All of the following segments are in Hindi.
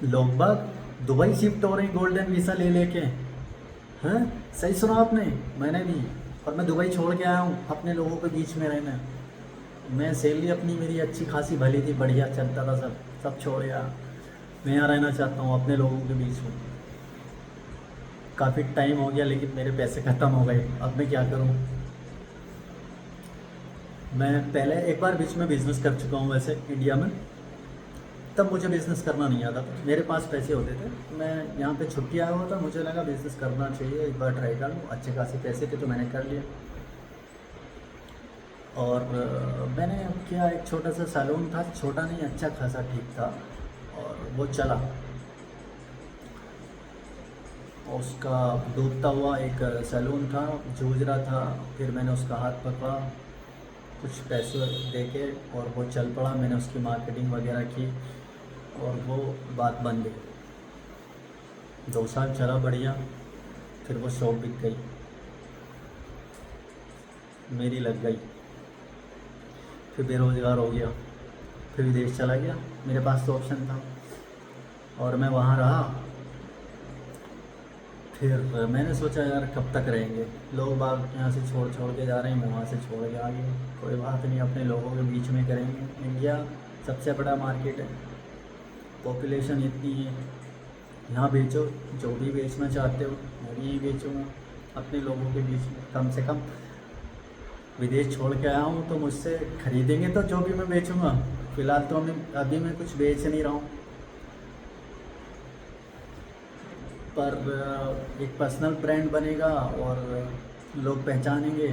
लोग बाग दुबई शिफ्ट हो रहे हैं गोल्डन वीज़ा ले लेके। हैं? सही सुना आपने। मैंने भी। और मैं दुबई छोड़ के आया हूँ अपने लोगों के बीच में रहना। मैं सैलरी अपनी मेरी अच्छी खासी भली थी, बढ़िया चलता था, सब सब छोड़ गया। मैं यहाँ रहना चाहता हूँ अपने लोगों के बीच में। काफ़ी टाइम हो गया लेकिन मेरे पैसे ख़त्म हो गए, अब मैं क्या करूँ। मैं पहले एक बार बीच में बिज़नेस कर चुका हूँ वैसे इंडिया में। तब मुझे बिज़नेस करना नहीं आता था, मेरे पास पैसे होते थे। मैं यहाँ पे छुट्टी आया हुआ था, मुझे लगा बिज़नेस करना चाहिए, एक बार ट्राई कर लूँ। अच्छे खासे पैसे थे तो मैंने कर लिया। और मैंने किया, एक छोटा सा सैलून था, छोटा नहीं अच्छा खासा ठीक था, और वो चला। उसका डूबता हुआ एक सैलून था, जूझ रहा था। फिर मैंने उसका हाथ पकड़ा कुछ पैसे दे के, और वो चल पड़ा। मैंने उसकी मार्केटिंग वगैरह की और वो बात बन गई। 2 साल चला बढ़िया। फिर वो शॉप बिक गई, मेरी लग गई। फिर बेरोज़गार हो गया, फिर विदेश चला गया। मेरे पास तो ऑप्शन था और मैं वहाँ रहा। फिर मैंने सोचा यार कब तक रहेंगे, लोग बाग यहाँ से छोड़ छोड़ के जा रहे हैं, मैं वहाँ से छोड़ के आ गया। कोई बात नहीं, अपने लोगों के बीच में करेंगे। इंडिया सबसे बड़ा मार्केट है, पॉपुलेशन इतनी है। यहाँ बेचो, जो भी बेचना चाहते हो मैं भी यहीं बेचूँगा अपने लोगों के बीच में। कम से कम विदेश छोड़ के आया हूँ तो मुझसे खरीदेंगे तो जो भी मैं बेचूँगा। फ़िलहाल तो अभी मैं कुछ बेच नहीं रहा हूँ, पर एक पर्सनल ब्रांड बनेगा और लोग पहचानेंगे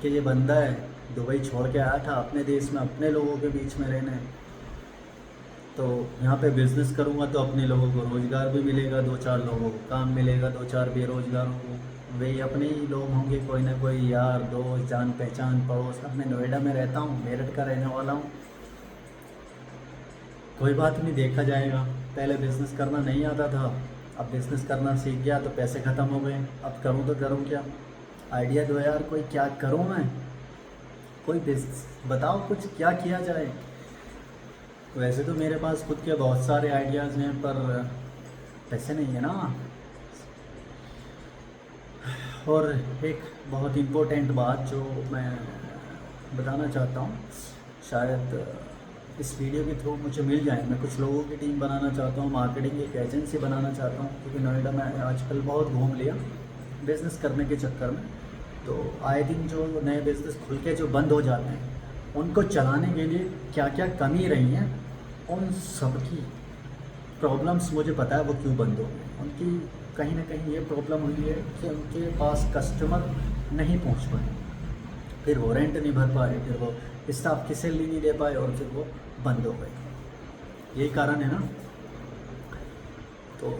कि ये बंदा है, दुबई छोड़ के आया था अपने देश में अपने लोगों के बीच में रहने। तो यहाँ पे बिज़नेस करूँगा तो अपने लोगों को रोज़गार भी मिलेगा, 2-4 लोगों को काम मिलेगा, 2-4 बेरोज़गारों को वही अपने ही लोग होंगे, कोई ना कोई यार दोस्त जान पहचान पड़ोस। अब मैं नोएडा में रहता हूँ, मेरठ का रहने वाला हूँ। कोई बात नहीं, देखा जाएगा। पहले बिज़नेस करना नहीं आता था, अब बिज़नेस करना सीख गया तो पैसे ख़त्म हो गए। अब करूँ तो करूँ क्या। आइडिया दो यार, कोई क्या करूँ मैं, कोई बिज़नेस बताओ कुछ, क्या किया जाए। वैसे तो मेरे पास खुद के बहुत सारे आइडियाज़ हैं, पर पैसे नहीं है ना। और एक बहुत इम्पोर्टेंट बात जो मैं बताना चाहता हूँ, शायद इस वीडियो के थ्रू मुझे मिल जाए। मैं कुछ लोगों की टीम बनाना चाहता हूँ, मार्केटिंग एक एजेंसी बनाना चाहता हूँ, क्योंकि नोएडा में आजकल बहुत घूम लिया बिज़नेस करने के चक्कर में। तो आए दिन जो नए बिज़नेस खुल के जो बंद हो जाते हैं, उनको चलाने के लिए क्या क्या कमी रही हैं, उन सब की प्रॉब्लम्स मुझे पता है वो क्यों बंद हो गए। उनकी कहीं ना कहीं ये प्रॉब्लम हुई है कि उनके पास कस्टमर नहीं पहुंच पाए, फिर वो रेंट नहीं भर पाए, फिर वो स्टाफ की सैलरी नहीं दे पाए, और फिर वो बंद हो गए। यही कारण है ना। तो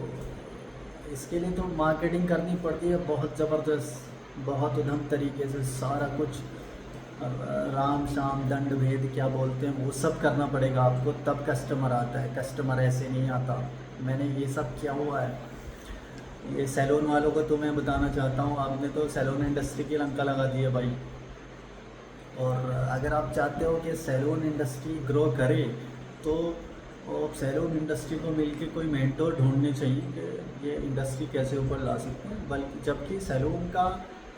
इसके लिए तो मार्केटिंग करनी पड़ती है बहुत ज़बरदस्त, बहुत उधम तरीके से सारा कुछ। राम शाम दंड भेद क्या बोलते हैं वो सब करना पड़ेगा आपको, तब कस्टमर आता है। कस्टमर ऐसे नहीं आता। मैंने ये सब किया हुआ है। ये सैलून वालों को तो मैं बताना चाहता हूँ, आपने तो सैलून इंडस्ट्री की लंका लगा दी है भाई। और अगर आप चाहते हो कि सैलून इंडस्ट्री ग्रो करे, तो सैलून इंडस्ट्री को मिलके कोई मेंटोर ढूंढने चाहिए कि ये इंडस्ट्री कैसे ऊपर ला सकते हैं। बल्कि जबकि सैलून का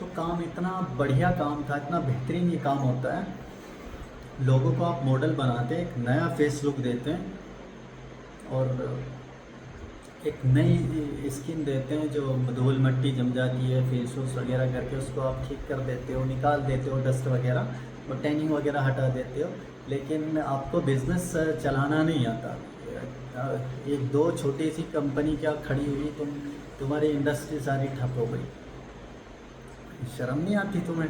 तो काम इतना बढ़िया काम था, इतना बेहतरीन ये काम होता है। लोगों को आप मॉडल बनाते हैं, एक नया फेस लुक देते हैं, और एक नई स्किन देते हैं। जो धूल मिट्टी जम जाती है फेस वॉश वगैरह करके उसको आप ठीक कर देते हो, निकाल देते हो डस्ट वगैरह, और टैनिंग वगैरह हटा देते हो। लेकिन आपको बिज़नेस चलाना नहीं आता। एक दो छोटी सी कंपनी क्या खड़ी हुई, तुम्हारी इंडस्ट्री सारी ठप हो गई। शर्म नहीं आती तुम्हें।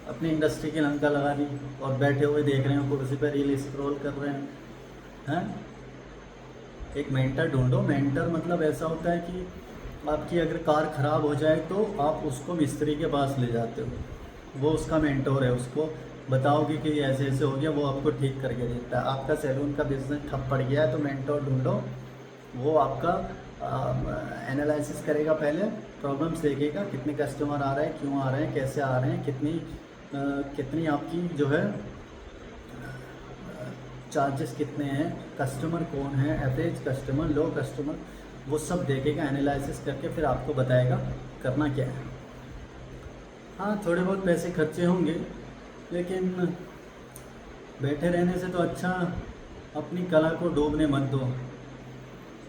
अपनी इंडस्ट्री की लंका लगा दी और बैठे हुए देख रहे हो कुर्सी पर रील स्क्रॉल कर रहे हैं। एक मेंटर ढूंढो। मेंटर मतलब ऐसा होता है कि आपकी अगर कार ख़राब हो जाए तो आप उसको मिस्त्री के पास ले जाते हो, वो उसका मेंटोर है। उसको बताओगे कि ऐसे ऐसे हो गया, वो आपको ठीक करके देता है। आपका सैलून का बिज़नेस ठप पड़ गया है तो मेंटोर ढूंढो। वो आपका एनालिसिस करेगा, पहले प्रॉब्लम्स देखेगा, कितने कस्टमर आ रहे हैं, क्यों आ रहे हैं, कैसे आ रहे हैं, कितनी आपकी जो है चार्जेस कितने हैं, कस्टमर कौन है, एवरेज कस्टमर, लो कस्टमर, वो सब देखेगा, एनालिसिस करके फिर आपको बताएगा करना क्या है। हाँ, थोड़े बहुत पैसे खर्चे होंगे, लेकिन बैठे रहने से तो अच्छा अपनी कला को डूबने मत दो।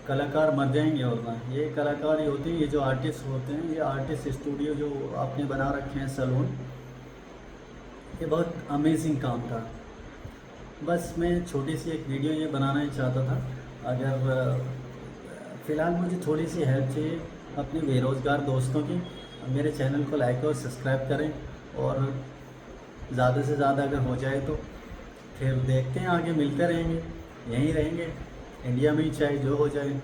कलाकार मर जाएंगे और ना, ये कलाकार ही होते हैं, ये जो आर्टिस्ट होते हैं, ये आर्टिस्ट स्टूडियो जो आपने बना रखे हैं, सैलून, ये बहुत अमेजिंग काम था। बस मैं छोटी सी एक वीडियो ये बनाना ही चाहता था। अगर फ़िलहाल मुझे थोड़ी सी हेल्प चाहिए अपने बेरोज़गार दोस्तों की, मेरे चैनल को लाइक और सब्सक्राइब करें, और ज़्यादा से ज़्यादा अगर हो जाए तो फिर देखते हैं, आगे मिलते रहेंगे, यहीं रहेंगे इंडिया में ही, चाहे जो हो जाए।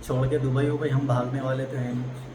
छोड़ के दुबई हम भागने वाले तो हैं नहीं।